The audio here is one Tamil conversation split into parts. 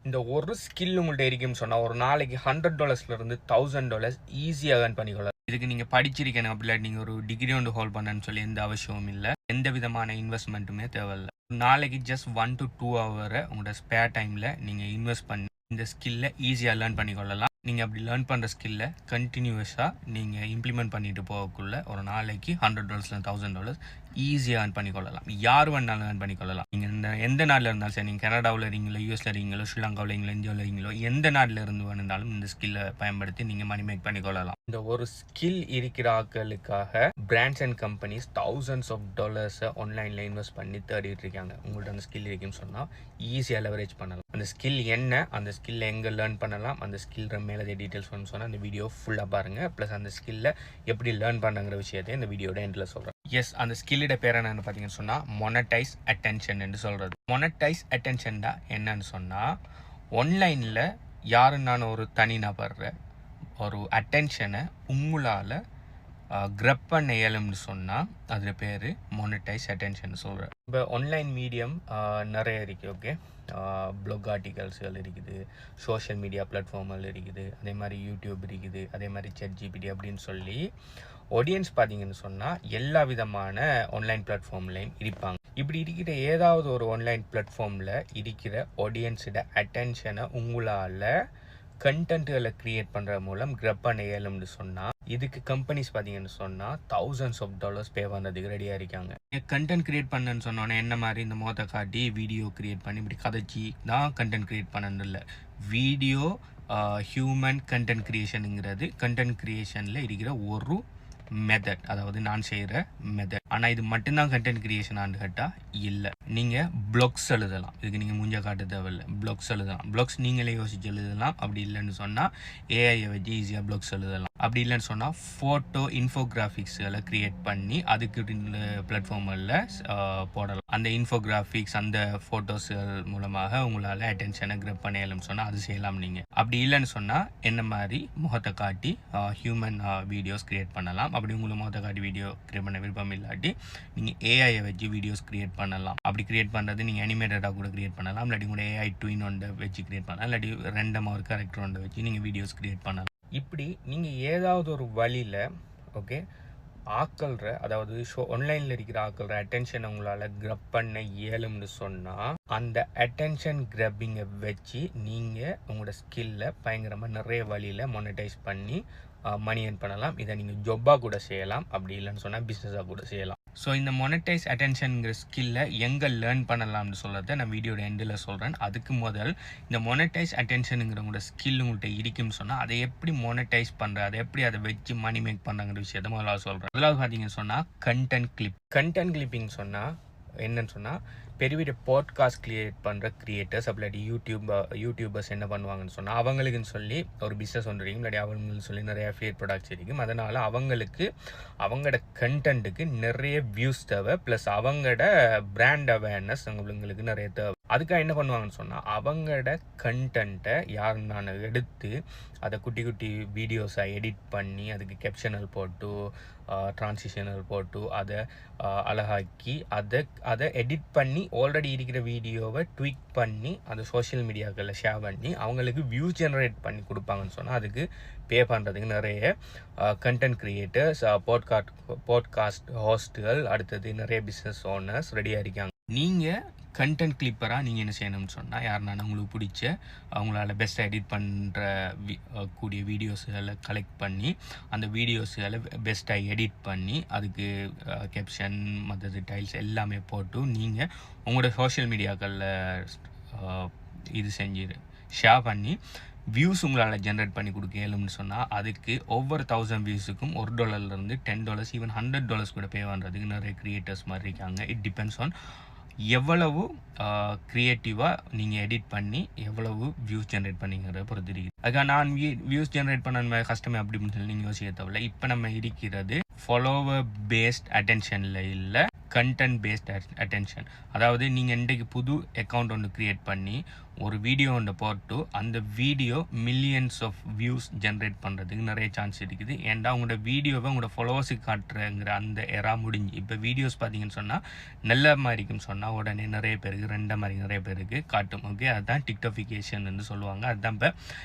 இந்த ஒரு ஸ்கில் உங்கள்கிட்ட இருக்குன்னு சொன்னால் ஒரு நாளைக்கு $100 $1000 ஈஸியாக ஏர்ன் பண்ணிக்கொள்ளலாம். இதுக்கு நீங்கள் படிச்சிருக்கணும் அப்படிலாம் நீங்கள் ஒரு டிகிரி ஒன்று ஹோல்ட் பண்ணணும்னு சொல்லி எந்த அவசியமும் இல்லை, எந்த விதமான இன்வெஸ்ட்மெண்ட்டுமே தேவையில்லை. நாளைக்கு ஜஸ்ட் 1 to 2 ஹவரை உங்களோட ஸ்பேர் டைமில் நீங்கள் இன்வெஸ்ட் பண்ணி இந்த ஸ்கில்லை ஈஸியாக லேர்ன் பண்ணிக்கொள்ளலாம். நீங்கள் அப்படி லேர்ன் பண்ணுற ஸ்கில்லை கண்டினியூஸாக நீங்கள் இம்ப்ளிமெண்ட் பண்ணிட்டு போகக்குள்ள ஒரு நாளைக்கு $100 $1000 ஈஸியாக ஏர்ன் பண்ணிக்கொள்ளலாம். யார் வேணாலும் ஏர்ன் பண்ணிக்கொள்ளலாம். நீங்கள் எந்த நாட்டில் இருந்தாலும் சரி, நீங்கள் கனடாவில் இருக்கீங்களோ, யூஎஸில் இருக்கீங்களோ, ஸ்ரீலங்காவில் இருக்கீங்களோ, இந்தியாவில் இருக்கீங்களோ, எந்த நாட்டில் இருந்து வேணுனாலும் இந்த ஸ்கில்லை பயன்படுத்தி நீங்கள் மணி மேக் பண்ணிக்கொள்ளலாம். இந்த ஒரு ஸ்கில் இருக்கிற ஆட்களுக்காக brands and companies thousands of dollars ஆன்லைனில் இன்வெஸ்ட் பண்ணி தேடிட்டு இருக்காங்க. உங்கள்கிட்ட அந்த ஸ்கில் இருக்குன்னு சொன்னால் ஈஸியாக லெவரேஜ் பண்ணலாம். அந்த ஸ்கில் என்ன, அந்த ஸ்கில்லை எங்கே லேர்ன் பண்ணலாம், அந்த ஸ்கில் மேலே டீட்டெயில்ஸ் வேணும்னு சொன்னால் அந்த வீடியோ ஃபுல்லாக பாருங்கள். ப்ளஸ் அந்த ஸ்கில்லை எப்படி லேர்ன் பண்ணுங்கிற விஷயத்தை இந்த வீடியோட எண்டில் சொல்கிறேன். எஸ், அந்த ஸ்கில்லோட பேர் என்னன்னு பார்த்தீங்கன்னு சொன்னால் மொனடைஸ் அட்டென்ஷன் என்று சொல்கிறது. மொனடைஸ் அட்டென்ஷன் தான் என்னன்னு சொன்னால், ஆன்லைனில் யாருன்னான ஒரு தனிநபர் ஒரு அட்டென்ஷனை உங்களால் கிரப் பண்ண இயலும்னு சொன்னால் அதில் பேர் மொனடைஸ் அட்டென்ஷன் சொல்கிறேன். இப்போ ஆன்லைன் மீடியம் நிறைய இருக்குது. ஓகே, ப்ளாக் ஆர்டிகல்ஸ்கள் இருக்குது, சோஷியல் மீடியா பிளாட்ஃபார்ம்கள் இருக்குது, அதே மாதிரி யூடியூப் இருக்குது, அதே மாதிரி ChatGPT அப்படின்னு சொல்லி ஆடியன்ஸ் பார்த்தீங்கன்னு சொன்னால் எல்லா விதமான ஆன்லைன் பிளாட்ஃபார்ம்லையும் இருப்பாங்க. இப்படி இருக்கிற ஏதாவது ஒரு ஆன்லைன் பிளாட்ஃபார்மில் இருக்கிற ஆடியன்ஸோட அட்டென்ஷனை உங்களால் கண்டென்ட்டுகளை க்ரியேட் பண்ணுற மூலம் கிரப் பண்ண இயலும்னு சொன்னால் இதுக்கு கம்பெனிஸ் பார்த்தீங்கன்னு சொன்னால் thousands of dollars பே பண்ணுறதுக்கு ரெடியாக இருக்காங்க. கண்டென்ட் க்ரியேட் பண்ணன்னு சொன்னோன்னே என்ன மாதிரி இந்த மோத்தை காட்டி வீடியோ க்ரியேட் பண்ணி இப்படி கதைச்சி தான் கண்டென்ட் க்ரியேட் பண்ணணும் இல்லை. வீடியோ ஹியூமன் கண்டென்ட் க்ரியேஷனுங்கிறது கண்டென்ட் க்ரியேஷனில் இருக்கிற ஒரு மெத்தட், அதாவது நான் செய்கிற மெத்தட். ஆனால் இது மட்டும்தான் கண்டென்ட் கிரியேஷனான்னு கேட்டால் இல்லை. நீங்கள் ப்ளாக்ஸ் எழுதலாம், இதுக்கு நீங்கள் மூஞ்ச காட்ட தேவையில்லை. ப்ளாக்ஸ் எழுதலாம், ப்ளாக்ஸ் நீங்களே யோசிச்சு எழுதலாம். அப்படி இல்லைன்னு சொன்னால் ஏஐயை வச்சு ஈஸியாக ப்ளாக்ஸ் எழுதலாம். அப்படி இல்லைன்னு சொன்னால் ஃபோட்டோ இன்ஃபோகிராஃபிக்ஸ்களை க்ரியேட் பண்ணி அதுக்கு பிளாட்ஃபார்மில் போடலாம். அந்த இன்ஃபோகிராஃபிக்ஸ் அந்த ஃபோட்டோஸ்கள் மூலமாக உங்களால் அட்டென்ஷனை கிரப் பண்ணலன்னு சொன்னால் அது செய்யலாம். நீங்கள் அப்படி இல்லைன்னு சொன்னால் என்ன மாதிரி முகத்தை காட்டி ஹியூமன் வீடியோஸ் க்ரியேட் பண்ணலாம். அப்படி உங்களுக்கு முகத்தை காட்டி வீடியோ க்ரியேட் பண்ண விருப்பம் இல்லாட்டி நீங்கள் ஏஐயை வச்சு வீடியோஸ் க்ரியேட் பண்ணலாம். அப்படி க்ரியேட் பண்ணுறது நீங்கள் அனிமேட்டடாக கூட க்ரியேட் பண்ணலாம். இல்லாட்டி கூட ஏஐ ட்வின் ஒன்றை வச்சு க்ரியேட் பண்ணலாம். இல்லாட்டி ரெண்டமாக ஒரு கேரக்டர் ஒன்றை வச்சு நீங்கள் வீடியோஸ் க்ரியேட் பண்ணலாம். இப்படி நீங்கள் ஏதாவது ஒரு வழியில் ஓகே ஆக்கள்ற, அதாவது ஆன்லைனில் இருக்கிற ஆக்கள்ற அட்டென்ஷனை உங்களால் கிரப் பண்ண இயலும்னு சொன்னால் அந்த அட்டென்ஷன் கிரப்பிங்கை வச்சு நீங்கள் உங்களோட ஸ்கில்லை பயங்கரமாக நிறைய வழியில் மொனடைஸ் பண்ணி மணி ஏர்ன் பண்ணலாம். இதை நீங்கள் ஜொப்பாக கூட செய்யலாம், அப்படி இல்லைன்னு சொன்னால் பிஸ்னஸாக கூட செய்யலாம். ஸோ இந்த மொனடைஸ் அட்டென்ஷனுங்கிற ஸ்கில்லை எங்கே லேர்ன் பண்ணலாம்னு சொல்கிறத நான் வீடியோட எண்டில் சொல்கிறேன். அதுக்கு முதல் இந்த மொனடைஸ் அட்டென்ஷனுங்கிறவங்களோட ஸ்கில் உங்கள்கிட்ட இருக்குன்னு சொன்னால் அதை எப்படி மொனடைஸ் பண்ணுற, அதை எப்படி அதை வச்சு மணி மேக் பண்ணுறங்கிற விஷயத்த முதல்ல சொல்கிறேன். முதலாவது பார்த்தீங்கன்னு சொன்னால் கண்டென்ட் கிளிப்பிங் சொன்னால் என்னன்னு சொன்னால் பெரிய பெரிய பாட்காஸ்ட் கிரியேட் பண்ணுற கிரியேட்டர்ஸ் அப்படி யூடியூபர்ஸ் என்ன பண்ணுவாங்கன்னு சொன்னால் அவங்களுக்குன்னு சொல்லி ஒரு பிஸ்னஸ் ஒன்று இருக்கும், இல்லாட்டி அவங்களுக்கு சொல்லி நிறைய அஃபிலியேட் ப்ராடக்ட்ஸ் இருக்கும். அதனால் அவங்களுக்கு அவங்களோட கண்டென்ட்டுக்கு நிறைய வியூஸ் தேவை, ப்ளஸ் அவங்களோட பிராண்ட் அவேர்னஸ் அவங்களுக்கு நிறைய தேவை. அதுக்காக என்ன பண்ணுவாங்கன்னு சொன்னால் அவங்களோட கண்டென்ட்டை யாருன்னு எடுத்து அதை குட்டி குட்டி வீடியோஸாக எடிட் பண்ணி அதுக்கு கேப்ஷனல் போட்டு ட்ரான்சிஷனல் போட்டு அதை அழகாக்கி அதை எடிட் பண்ணி ஆல்ரெடி இருக்கிற வீடியோவை ட்வீட் பண்ணி அதை சோஷியல் மீடியாக்களில் ஷேர் பண்ணி அவங்களுக்கு வியூஸ் ஜெனரேட் பண்ணி கொடுப்பாங்கன்னு சொன்னால் அதுக்கு பே பண்ணுறதுக்கு நிறைய கண்டென்ட் கிரியேட்டர்ஸ், பாட்காஸ்ட் ஹோஸ்ட்டுகள், அடுத்தது நிறைய பிஸ்னஸ் ஓனர்ஸ் ரெடியாக இருக்காங்க. நீங்கள் கண்டென்ட் கிளிப்பராக நீங்கள் என்ன செய்யணும்னு சொன்னால் யாருன்னா உங்களுக்கு பிடிச்ச அவங்களால பெஸ்ட்டாக எடிட் பண்ணுற கூடிய வீடியோஸுகளை கலெக்ட் பண்ணி அந்த வீடியோஸுகளை பெஸ்ட்டாக எடிட் பண்ணி அதுக்கு கேப்ஷன் மற்றது டைல்ஸ் எல்லாமே போட்டு நீங்கள் உங்களோட சோஷியல் மீடியாக்களில் இது செஞ்சு ஷேர் பண்ணி வியூஸ் உங்களால் ஜென்ரேட் பண்ணி கொடுக்க இயலும்னு சொன்னால் அதுக்கு ஒவ்வொரு 1000 வியூஸுக்கும் $1 $10 ஈவன் $100 கூட பே பண்ணுறதுக்கு நிறைய கிரியேட்டர்ஸ் மாதிரி இருக்காங்க. இட் டிபெண்ட்ஸ் ஆன் எவ்வளவு க்ரியேட்டிவாக நீங்கள் எடிட் பண்ணி எவ்வளவு வியூஸ் ஜென்ரேட் பண்ணிங்கிறத பொறுத்து இருக்குது. அதுக்காக நான் வியூஸ் ஜென்ரேட் பண்ண கஷ்டமே அப்படின்னு சொல்லி நீங்கள் யோசிக்க தேவையில்லை. இப்போ நம்ம இருக்கிறது ஃபாலோவர் பேஸ்ட் அட்டென்ஷனில் இல்லை, கண்டென்ட் பேஸ்ட் அட்டென்ஷன். அதாவது நீங்கள் இன்றைக்கு புது அக்கௌண்ட் ஒன்று க்ரியேட் பண்ணி ஒரு வீடியோ ஒன்று போட்டு அந்த video millions of views generate பண்ணுறதுக்கு நிறைய சான்ஸ் இருக்குது. ஏன்டா உங்களோட வீடியோவை உங்களோட ஃபாலோவர்ஸுக்கு காட்டுறங்கிற அந்த எரா முடிஞ்சு இப்போ வீடியோஸ் பார்த்தீங்கன்னு சொன்னால் நல்ல மாதிரிக்கும் சொன்னால் உடனே நிறைய பேருக்கு ரெண்ட மாதிரி நிறைய பேருக்கு காட்டும். ஓகே, அதுதான் டிக்டாஃபிகேஷன் சொல்லுவாங்க. அதுதான் இப்போ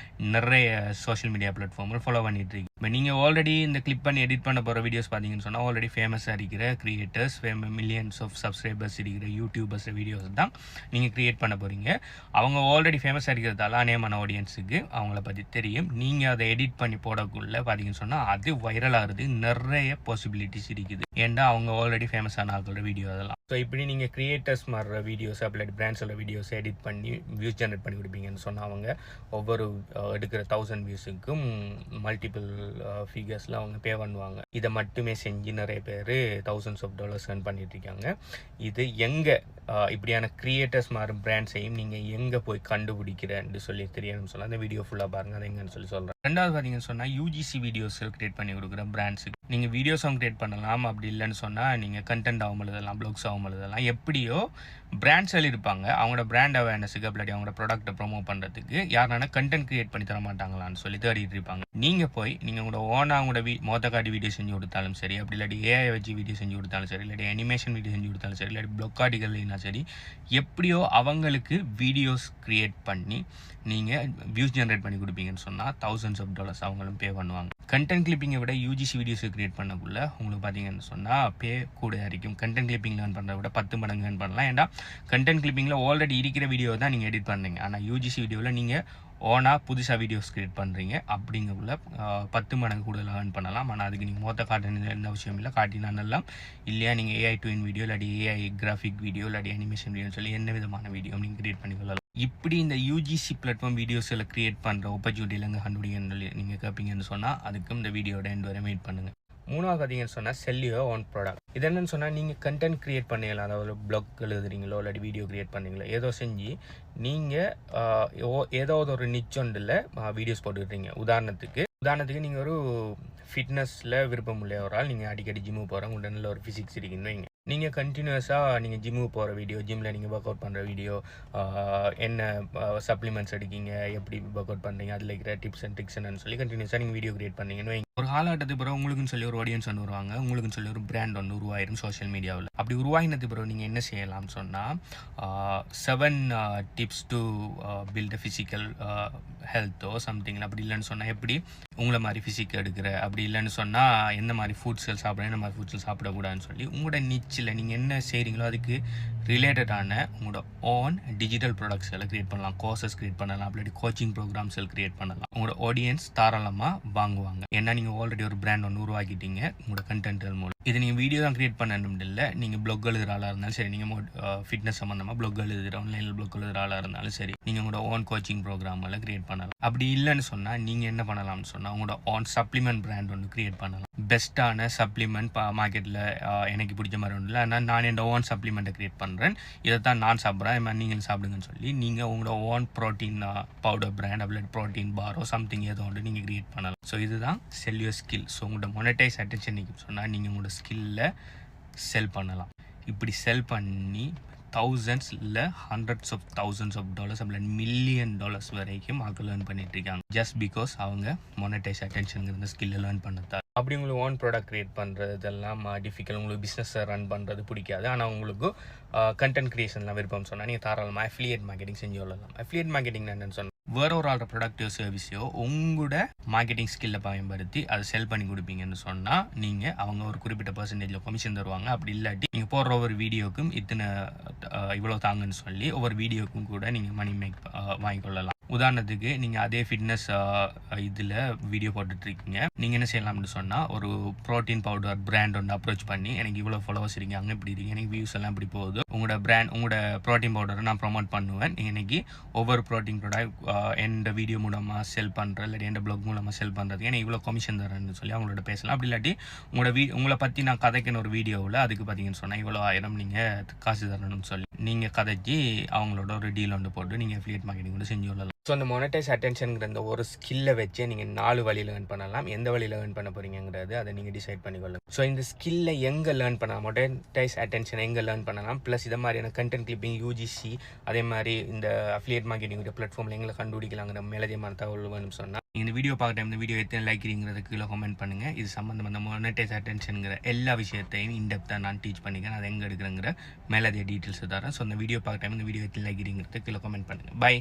நிறைய சோஷியல் மீடியா பிளாட்ஃபார்மில் ஃபாலோ பண்ணிட்டு இருக்கு. இப்போ நீங்கள் ஆல்ரெடி இந்த கிளிப் பண்ணி எடிட் பண்ண போகிற வீடியோஸ் பார்த்தீங்கன்னு சொன்னால் ஆல்ரெடி ஃபேமஸாக இருக்கிற கிரியேட்டர்ஸ், மில்லியன்ஸ் ஆஃப் சப்ஸ்கிரைபர்ஸ் இருக்கிற யூடியூபர்ஸ் வீடியோஸ் தான் நீங்கள் க்ரியேட் பண்ண போகிறீங்க. அவங்க ஆல்ரெடி ஃபேமஸாக இருக்கிறதால அநேகமான ஆடியன்ஸுக்கு அவங்கள பற்றி தெரியும். நீங்கள் அதை எடிட் பண்ணி போடக்குள்ள பார்த்தீங்கன்னு சொன்னால் அது வைரல் ஆகுறது நிறைய பாசிபிலிட்டிஸ் இருக்குது. ஏன்டா அவங்க ஆல்ரெடி ஃபேமஸான ஆகிற வீடியோ அதெல்லாம். ஸோ இப்படி நீங்கள் கிரியேட்டர்ஸ் மாறுற வீடியோஸ் அப்படி பிராண்ட்ஸோட வீடியோஸ் எடிட் பண்ணி வியூஸ் ஜென்ரேட் பண்ணி கொடுப்பீங்கன்னு சொன்னால் அவங்க ஒவ்வொரு எடுக்கிற 1000 வியூஸுக்கும் மல்டிபிள் ஃபிகர்ஸில் அவங்க பே பண்ணுவாங்க. இதை மட்டுமே செஞ்சு நிறைய பேர் thousands of dollars earn பண்ணிட்டு இருக்காங்க. இது எங்கே இப்படியான கிரியேட்டர்ஸ் மாறும் பிராண்ட்ஸையும் நீங்கள் எங்கே போய் கண்டுபிடிக்கிறேன்னு சொல்லி தெரியணும்னு சொன்னால் அந்த வீடியோ ஃபுல்லாக பாருங்கள். அதை எங்கன்னு சொல்லி சொல்கிறேன். ரெண்டாவது பார்த்தீங்கன்னு சொன்னால் யூஜிசி வீடியோஸ் கிரியேட் பண்ணி கொடுக்குற பிராண்ட்ஸுக்கு நீங்கள் வீடியோஸும் கிரியேட் பண்ணலாம். அப்படி இல்லைன்னு சொன்னால் நீங்கள் கண்டென்ட் ஆகும் எழுதலாம், ப்ளாக்ஸ் ஆகும் எழுதலாம். எப்படியோ பிராண்ட்ஸ் இருப்பாங்க, அவங்களோட பிராண்ட் அவேர்னஸுக்கு அப்படி அவங்களோட ப்ராடக்ட்டை ப்ரொமோட் பண்ணுறதுக்கு யாருனா கண்டென்ட் கிரியேட் பண்ணி தர மாட்டாங்களான்னு சொல்லி தேடிட்டு இருப்பாங்க. நீங்கள் போய் நீங்கள் உங்களோட ஓனாக உங்களோட மொத்த காட்டி வீடியோ செஞ்சு கொடுத்தாலும் சரி, அப்படி இல்லாட்டி ஏஐ வச்சு வீடியோ செஞ்சு கொடுத்தாலும் சரி, இல்லாட்டி அனிமேஷன் வீடியோ செஞ்சு கொடுத்தாலும் சரி, இல்லாட்டி பிளாக் ஆர்டிகல்னா சரி, எப்படியோ அவங்களுக்கு வீடியோஸ் கிரியேட் பண்ணி நீங்கள் வியூஸ் ஜென்ரேட் பண்ணி கொடுப்பீங்கன்னு சொன்னால் thousands of dollars அவங்களும் பே பண்ணுவாங்க. கண்டென்ட் கிளிப்பிங்கை விட யூஜிசி வீடியோஸை கிரியேட் பண்ணக்குள்ள உங்களுக்கு பார்த்தீங்கன்னு சொன்னால் பே கூட இருக்கும். கண்டென்ட் கிளிப்பிங் லேர்ன் பண்ணுறத விட 10 மடங்கு லேர்ன் பண்ணலாம். ஏன்னா கண்டென்ட் கிளிப்பிங்கில் ஆல்ரெடி இருக்கிற வீடியோ தான் நீங்கள் எடிட் பண்ணுறீங்க. ஆனால் யூஜிசி வீடியோவில் நீங்கள் ஓனாக புதுசாக வீடியோஸ் கிரியேட் பண்ணுறீங்க. அப்படிங்கக்குள்ள 10 மடங்கு கூடுதலாக ஏர்ன் பண்ணலாம். ஆனால் அதுக்கு நீங்கள் மொத்த காட்டின எந்த அவசியம் இல்லை. காட்டினானெல்லாம் இல்லையா நீங்கள் ஏஐ ட்வின் வீடியோ இல்லாட்டி ஏஐ கிராஃபிக் வீடியோ இல்லாட்டி அனிமேஷன் வீடியோன்னு சொல்லி என்ன விதமான வீடியோ நீங்கள் கிரியேட் பண்ணிக்கொள்ளலாம். இப்படி இந்த யூஜிசி பிளாட்ஃபார்ம் வீடியோஸில் கிரியேட் பண்ணுற ஆப்பர்ச்சுனிட்டியில் எங்கே கண்டுபிடிங்கன்னு சொல்லி நீங்கள் கேட்பீங்கன்னு சொன்னால் அதுக்கும் இந்த வீடியோட எண்ட் வரை வெயிட் பண்ணுங்கள். மூணாவது பார்த்தீங்கன்னு சொன்னால் செல் யுவர் ஓன் ப்ராடக்ட். இது என்னன்னு சொன்னால் நீங்கள் கண்டென்ட் கிரியேட் பண்ணிக்கலாம். அதாவது பிளாக் எழுதுறீங்களோ இல்லாட்டி வீடியோ கிரியேட் பண்ணுறீங்களோ ஏதோ செஞ்சு நீங்கள் ஏதாவது ஒரு நிச்சொண்டில் வீடியோஸ் போட்டுக்கிறீங்க. உதாரணத்துக்கு நீங்கள் ஒரு ஃபிட்னஸில் விருப்பம் உள்ள ஒரு ஆள், நீங்கள் அடிக்கடி ஜிம்மு போகிறோம், உங்கள்கிட்ட நல்ல ஒரு ஃபிசிக்ஸ் இருக்குன்னு வைங்க. நீங்கள் கண்டினியூஸாக நீங்கள் ஜிம்முக்கு போகிற வீடியோ, ஜிம்மில் நீங்கள் ஒர்க் அவுட் பண்ணுற வீடியோ, என்ன சப்ளிமெண்ட்ஸ் எடுக்கீங்க, எப்படி ஒர்க் அவுட் பண்ணுறீங்க, அதில் இருக்கிற டிப்ஸ் அண்ட் ட்ரிக்ஸ்ன்னு சொல்லி கண்டினியூஸாக நீங்கள் வீடியோ கிரியேட் பண்ணீங்கன்னு வைங்க. ஒரு காலகட்டத்துக்கு பிறகு உங்களுக்குன்னு சொல்லி ஒரு ஆடியன்ஸ் ஒன்று வருவாங்க, உங்களுக்குன்னு சொல்லி ஒரு பிராண்ட் ஒன்று உருவாயிரும் சோஷியல் மீடியாவில். அப்படி உருவாகினது பிறகு நீங்கள் என்ன செய்யலாம்னு சொன்னால் 7 tips to build a physical ஹெல்த்தோ சம்திங். அப்படி இல்லைன்னு சொன்னால் எப்படி உங்களை மாதிரி ஃபிசிக் எடுக்கிற, அப்படி இல்லைன்னு சொன்னால் எந்த மாதிரி ஃபுட்ஸ்கள் சாப்பிட, என்ன மாதிரி ஃபுட்ஸ்கள் சாப்பிடக்கூடாதுன்னு சொல்லி உங்களோட நிச்சில் நீங்கள் என்ன செய்கிறீங்களோ அதுக்கு ரிலேட்டடான உங்களோட ஓன் டிஜிட்டல் ப்ராடக்ட்ஸ் எல்லாம் கிரியேட் பண்ணலாம். கோர்சஸ் கிரியேட் பண்ணலாம், அப்படி கோச்சிங் ப்ரோக்ராம்ஸ் எல்லாம் கிரியேட் பண்ணலாம். உங்களோட ஆடியன்ஸ் தாராளமாக வாங்குவாங்க. ஏன்னா நீங்கள் ஆல்ரெடி ஒரு பிராண்ட் ஒன்று உருவாக்கிட்டீங்க உங்களோட கண்டென்ட்கள் மூலம். இது நீங்கள் வீடியோ தான் கிரியேட் பண்ணணும் இல்லை, நீங்கள் ப்ளாக் எழுதுகிற ஆளாக இருந்தாலும் சரி, நீங்கள் ஃபிட்னஸ் சம்மந்தமாக ப்ளாக் எழுதுகிற ஆன்லைனில் ப்ளாக் எழுதுகிற ஆளாக இருந்தாலும் சரி, நீங்கள் உங்களோட ஓன் கோச்சிங் ப்ரோக்ராம் எல்லாம் கிரியேட் பண்ணலாம். அப்படி இல்லைன்னு சொன்னால் நீங்கள் என்ன பண்ணலாம்னு சொன்னால் உங்களோட ஓன் சப்ளிமெண்ட் பிராண்ட் ஒன்று கிரியேட் பண்ணலாம். பெஸ்ட்டான சப்ளிமெண்ட் மார்க்கெட்டில் எனக்கு பிடிச்ச மாதிரி ஒன்று இல்லை, ஆனால் நான் என்னோட ஓன் சப்ளிமெண்ட்டை கிரியேட் பண்ணுறேன், இதை தான் நான் சாப்பிட்றேன், நீங்களும் சாப்பிடுங்கன்னு சொல்லி நீங்கள் உங்களோட ஓன் ப்ரோட்டீன் பவுடர் பிராண்ட் அப்படி ப்ரோட்டீன் பாரோ சம்திங் ஏதோ ஒன்று நீங்கள் கிரியேட் பண்ணலாம். ஸோ இதுதான் செல் யுவர் ஸ்கில். ஸோ உங்களோட மொனடைஸ் அட்டென்ஷன் சொன்னால் நீங்கள் உங்களோட ஸ்கில்லை செல் பண்ணலாம். இப்படி செல் பண்ணி thousands இல்லை hundreds of thousands of dollars அப்படி $1 million வரைக்கும் மக்கள் லேர்ன் பண்ணிட்டு இருக்காங்க. ஜஸ்ட் பிகாஸ் அவங்க மொனடைஸ் அட்டென்ஷனுங்கிற ஸ்கில்லை லேர்ன் பண்ணதா. அப்படி உங்களுக்கு ஓன் ப்ராடக்ட் கிரியேட் பண்ணுறது இதெல்லாம் டிஃபிகல்ட், உங்களுக்கு பிஸ்னஸை ரன் பண்ணுறது பிடிக்காது, ஆனால் உங்களுக்கு கண்டென்ட் கிரியேஷன்லாம் விருப்பம் சொன்னால் நீங்கள் தாராளமாக அஃபிலியேட் மார்க்கெட்டிங் செஞ்சு கொள்ளலாம். அஃபிலியேட் மார்க்கெட்டிங் என்னன்னு சொன்னால் வேற ஒரு ஆளோட ப்ராடக்டோ சர்வீஸோ உங்களோட மார்க்கெட்டிங் ஸ்கில்லை பயன்படுத்தி அதை செல் பண்ணி கொடுப்பீங்கன்னு சொன்னால் நீங்கள் அவங்க ஒரு குறிப்பிட்ட பர்சன்டேஜில் கமிஷன் தருவாங்க. அப்படி இல்லாட்டி நீங்கள் போடுற ஒவ்வொரு வீடியோக்கும் இவ்வளோ தாங்கன்னு சொல்லி ஒவ்வொரு வீடியோக்கும் கூட நீங்கள் மணி வாங்கிக்கொள்ளலாம். உதாரணத்துக்கு நீங்கள் அதே ஃபிட்னஸ் இதில் வீடியோ போட்டுட்ருக்கீங்க, நீங்கள் என்ன செய்யலாம்னு சொன்னால் ஒரு ப்ரோட்டீன் பவுடர் பிராண்ட் ஒன்று அப்ரோச் பண்ணி எனக்கு இவ்வளோ ஃபாலோவர்ஸ் இருக்கீங்க, அங்கே இப்படி இருக்கீங்க, எனக்கு வியூஸ் எல்லாம் இப்படி போகுது, உங்களோட ப்ரோட்டீன் பவுடரை நான் ப்ரொமோட் பண்ணுவேன், இன்னைக்கு ஒவ்வொரு ப்ரோட்டீன் ப்ராடக்ட் எந்த வீடியோ மூலமாக செல் பண்ணுறேன் இல்லாட்டி எந்த பிளாக் மூலமாக செல் பண்ணுறது எனக்கு இவ்வளோ கமிஷன் தரேன்னு சொல்லி அவங்களோட பேசலாம். அப்படி இல்லாட்டி உங்களை பற்றி நான் கதைக்கின ஒரு வீடியோவில் அதுக்கு பார்த்தீங்கன்னு சொன்னால் இவ்வளோ 1000 நீங்கள் காசு தரணும்னு சொல்லி நீங்கள் கதைச்சி அவங்களோட ஒரு டீல் ஒன்று போட்டு நீங்கள் அஃபிலியேட் மார்க்கெட்டிங் கூட செஞ்சு கொள்ளலாம். ஸோ அந்த மொனடைஸ் அட்டென்ஷனுங்கிற இந்த ஒரு ஸ்கில்லை வச்சே நீங்கள் 4 வழியில் லேர்ன் பண்ணலாம். எந்த வழியில் லேர்ன் பண்ண போகிறீங்கிறது அதை நீங்கள் டிசைட் பண்ணிக்கொள்ளுங்க. ஸோ இந்த ஸ்கில்லை எங்கே லேர்ன் பண்ணலாம், மொனடைஸ் அட்டென்ஷன் எங்கே லேர்ன் பண்ணலாம், ப்ளஸ் இதை மாதிரியான கண்டென்ட் கிளிப்பிங் யூஜிசி அதே மாதிரி இந்த அஃபிலியேட் மார்க்கெட்டிங் பிளாட்ஃபார்மில் எங்களை கண்டுபிடிக்கலாங்கிற மேலதிகமான தகவல் வேணும்னு சொன்னால் இந்த வீடியோ பார்க்குற இந்த வீடியோ எத்தனை லைக்கிறீங்கிறது கீழே கமெண்ட் பண்ணுங்கள். இது சம்மந்தம் அந்த மொனடைஸ் அட்டென்ஷனுங்கிற எல்லா விஷயத்தையும் இன்டெப்த்தாக நான் டீச் பண்ணிக்கிறேன். அதை எங்கே எடுக்கிறேங்கிற மேலதிக டீட்டெயில்ஸ் தரேன். ஸோ அந்த வீடியோ பார்க்குற இந்த வீடியோ எத்தனை லைக்கிறீங்கிறது கீழே கமெண்ட் பண்ணுங்கள். பை.